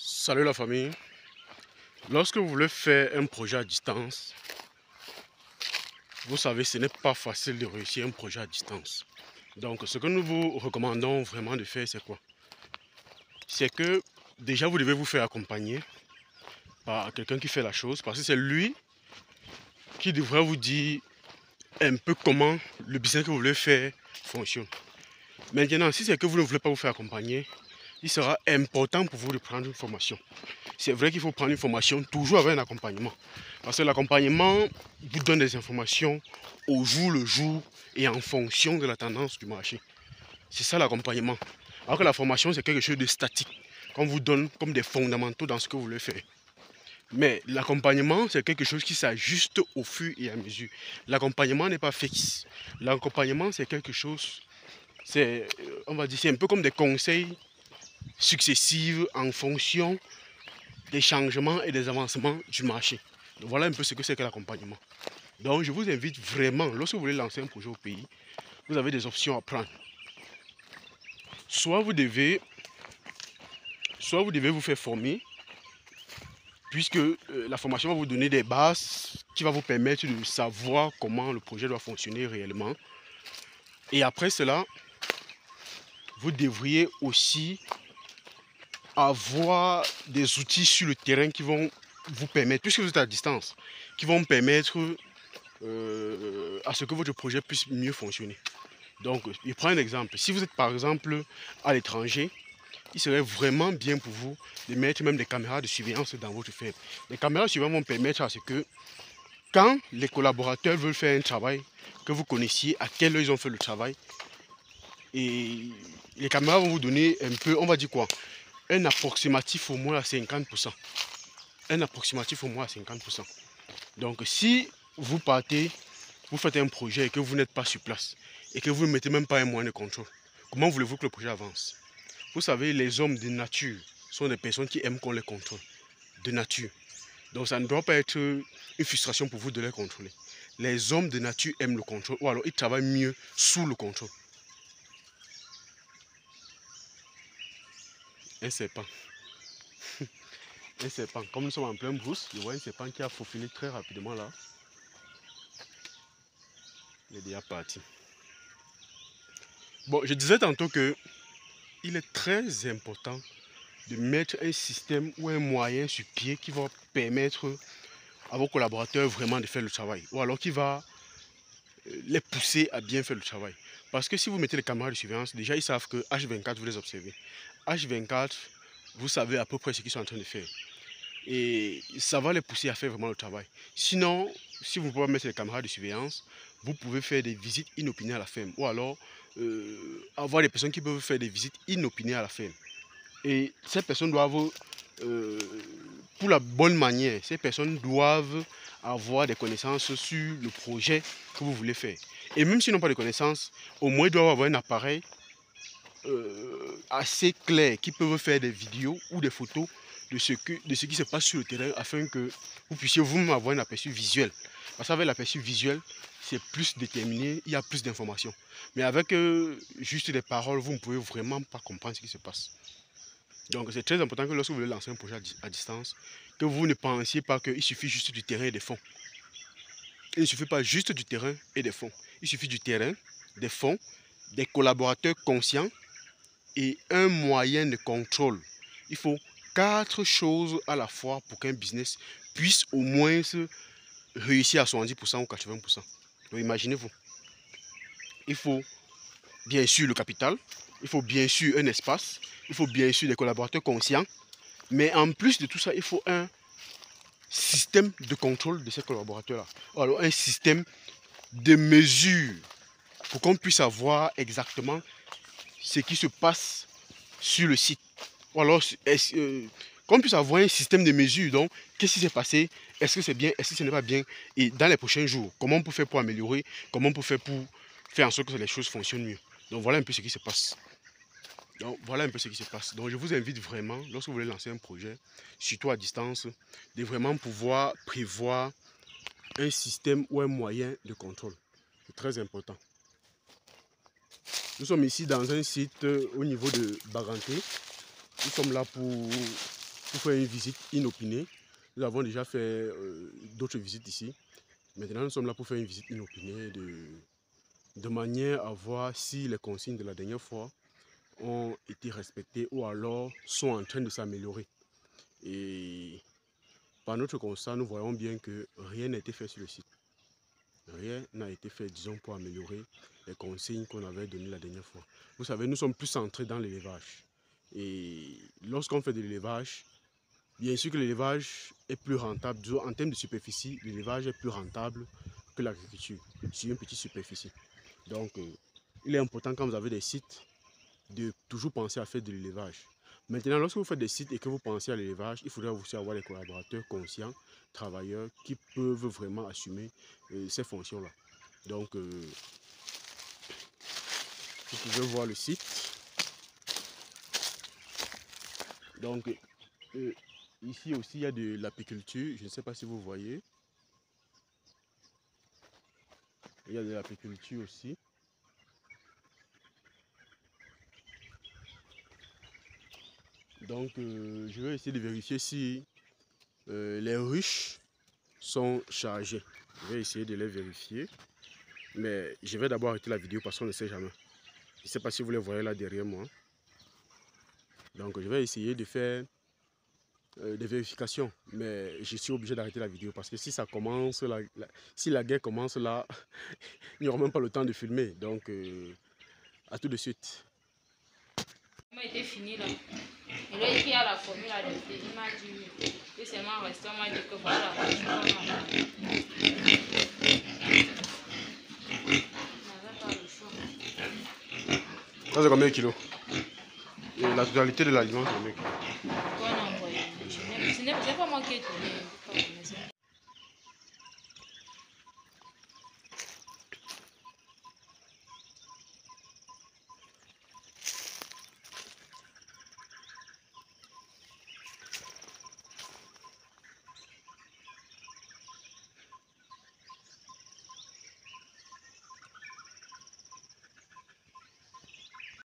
Salut la famille. Lorsque vous voulez faire un projet à distance, vous savez, ce n'est pas facile de réussir un projet à distance. Donc, ce que nous vous recommandons vraiment de faire, c'est quoi? C'est que déjà, vous devez vous faire accompagner par quelqu'un qui fait la chose, parce que c'est lui qui devrait vous dire un peu comment le business que vous voulez faire fonctionne. Maintenant, si c'est que vous ne voulez pas vous faire accompagner, il sera important pour vous de prendre une formation. C'est vrai qu'il faut prendre une formation toujours avec un accompagnement. Parce que l'accompagnement vous donne des informations au jour le jour et en fonction de la tendance du marché. C'est ça l'accompagnement. Alors que la formation, c'est quelque chose de statique, qu'on vous donne comme des fondamentaux dans ce que vous voulez faire. Mais l'accompagnement, c'est quelque chose qui s'ajuste au fur et à mesure. L'accompagnement n'est pas fixe. L'accompagnement, c'est quelque chose, on va dire, c'est un peu comme des conseils successifs en fonction des changements et des avancements du marché. Donc voilà un peu ce que c'est que l'accompagnement. Donc je vous invite vraiment, lorsque vous voulez lancer un projet au pays, vous avez des options à prendre. Soit vous devez vous faire former, puisque la formation va vous donner des bases qui va vous permettre de savoir comment le projet doit fonctionner réellement. Et après cela, vous devriez aussi avoir des outils sur le terrain qui vont vous permettre, puisque vous êtes à distance, qui vont permettre à ce que votre projet puisse mieux fonctionner. Donc, je prends un exemple. Si vous êtes par exemple à l'étranger, il serait vraiment bien pour vous de mettre même des caméras de surveillance dans votre ferme. Les caméras de surveillance vont permettre à ce que quand les collaborateurs veulent faire un travail, que vous connaissiez à quelle heure ils ont fait le travail. Et les caméras vont vous donner un peu, on va dire quoi, un approximatif au moins à 50%. Un approximatif au moins à 50%. Donc si vous partez, vous faites un projet et que vous n'êtes pas sur place, et que vous ne mettez même pas un moyen de contrôle, comment voulez-vous que le projet avance? Vous savez, les hommes de nature sont des personnes qui aiment qu'on les contrôle, de nature. Donc ça ne doit pas être une frustration pour vous de les contrôler. Les hommes de nature aiment le contrôle, ou alors ils travaillent mieux sous le contrôle. Un serpent. Un serpent. Comme nous sommes en pleine brousse, je vois un serpent qui a faufilé très rapidement là. Il est déjà parti. Bon, je disais tantôt que il est très important de mettre un système ou un moyen sur pied qui va permettre à vos collaborateurs vraiment de faire le travail. Ou alors qui va les pousser à bien faire le travail. Parce que si vous mettez les caméras de surveillance, déjà ils savent que H24 vous les observez. H24, vous savez à peu près ce qu'ils sont en train de faire. Et ça va les pousser à faire vraiment le travail. Sinon, si vous ne pouvez pas mettre les caméras de surveillance, vous pouvez faire des visites inopinées à la ferme. Ou alors avoir des personnes qui peuvent faire des visites inopinées à la ferme. Et ces personnes doivent, pour la bonne manière, ces personnes doivent avoir des connaissances sur le projet que vous voulez faire. Et même s'ils n'ont pas de connaissances, au moins ils doivent avoir un appareil assez clair qui peuvent faire des vidéos ou des photos de ce qui se passe sur le terrain afin que vous puissiez vous-même avoir un aperçu visuel. Parce qu'avec l'aperçu visuel, c'est plus déterminé, il y a plus d'informations. Mais avec juste des paroles, vous ne pouvez vraiment pas comprendre ce qui se passe. Donc c'est très important que lorsque vous voulez lancer un projet à distance, que vous ne pensiez pas qu'il suffit juste du terrain et des fonds. Il ne suffit pas juste du terrain et des fonds. Il suffit du terrain, des fonds, des collaborateurs conscients et un moyen de contrôle. Il faut 4 choses à la fois pour qu'un business puisse au moins réussir à 70% ou 80%. Donc imaginez-vous. Il faut bien sûr le capital, il faut bien sûr un espace, il faut bien sûr des collaborateurs conscients, mais en plus de tout ça, il faut un système de contrôle de ces collaborateurs-là. Alors un système de mesure pour qu'on puisse avoir exactement ce qui se passe sur le site. Ou alors qu'on puisse avoir un système de mesure. Donc, qu'est-ce qui s'est passé? Est-ce que c'est bien? Est-ce que ce n'est pas bien? Et dans les prochains jours, comment on peut faire pour améliorer? Comment on peut faire pour faire en sorte que les choses fonctionnent mieux? Donc voilà un peu ce qui se passe. Donc voilà un peu ce qui se passe. Donc je vous invite vraiment, lorsque vous voulez lancer un projet, surtout à distance, de vraiment pouvoir prévoir un système ou un moyen de contrôle. C'est très important. Nous sommes ici dans un site au niveau de Baganté. Nous sommes là pour faire une visite inopinée. Nous avons déjà fait d'autres visites ici. Maintenant, nous sommes là pour faire une visite inopinée de manière à voir si les consignes de la dernière fois ont été respectées ou alors sont en train de s'améliorer. Et par notre constat, nous voyons bien que rien n'a été fait sur le site. Rien n'a été fait, disons, pour améliorer les consignes qu'on avait données la dernière fois. Vous savez, nous sommes plus centrés dans l'élevage. Et lorsqu'on fait de l'élevage, bien sûr que l'élevage est plus rentable. Disons, en termes de superficie, l'élevage est plus rentable que l'agriculture sur une petite superficie. Donc, il est important quand vous avez des sites de toujours penser à faire de l'élevage. Maintenant, lorsque vous faites des sites et que vous pensez à l'élevage, il faudra aussi avoir des collaborateurs conscients, travailleurs, qui peuvent vraiment assumer ces fonctions-là. Donc, vous pouvez voir le site. Donc, ici aussi, il y a de l'apiculture. Je ne sais pas si vous voyez. Il y a de l'apiculture aussi. Donc, je vais essayer de vérifier si les ruches sont chargées. Je vais essayer de les vérifier. Mais je vais d'abord arrêter la vidéo parce qu'on ne sait jamais. Je ne sais pas si vous les voyez là derrière moi. Donc, je vais essayer de faire des vérifications. Mais je suis obligé d'arrêter la vidéo parce que si ça commence, si la guerre commence là, il n'y aura même pas le temps de filmer. Donc, à tout de suite. Était fini là. Il a écrit à la formule adaptée. Il m'a dit oui. Et seulement resté, on m'a dit que voilà. Ça c'est combien de kilos? Et la totalité de l'aliment c'est combien de kilos?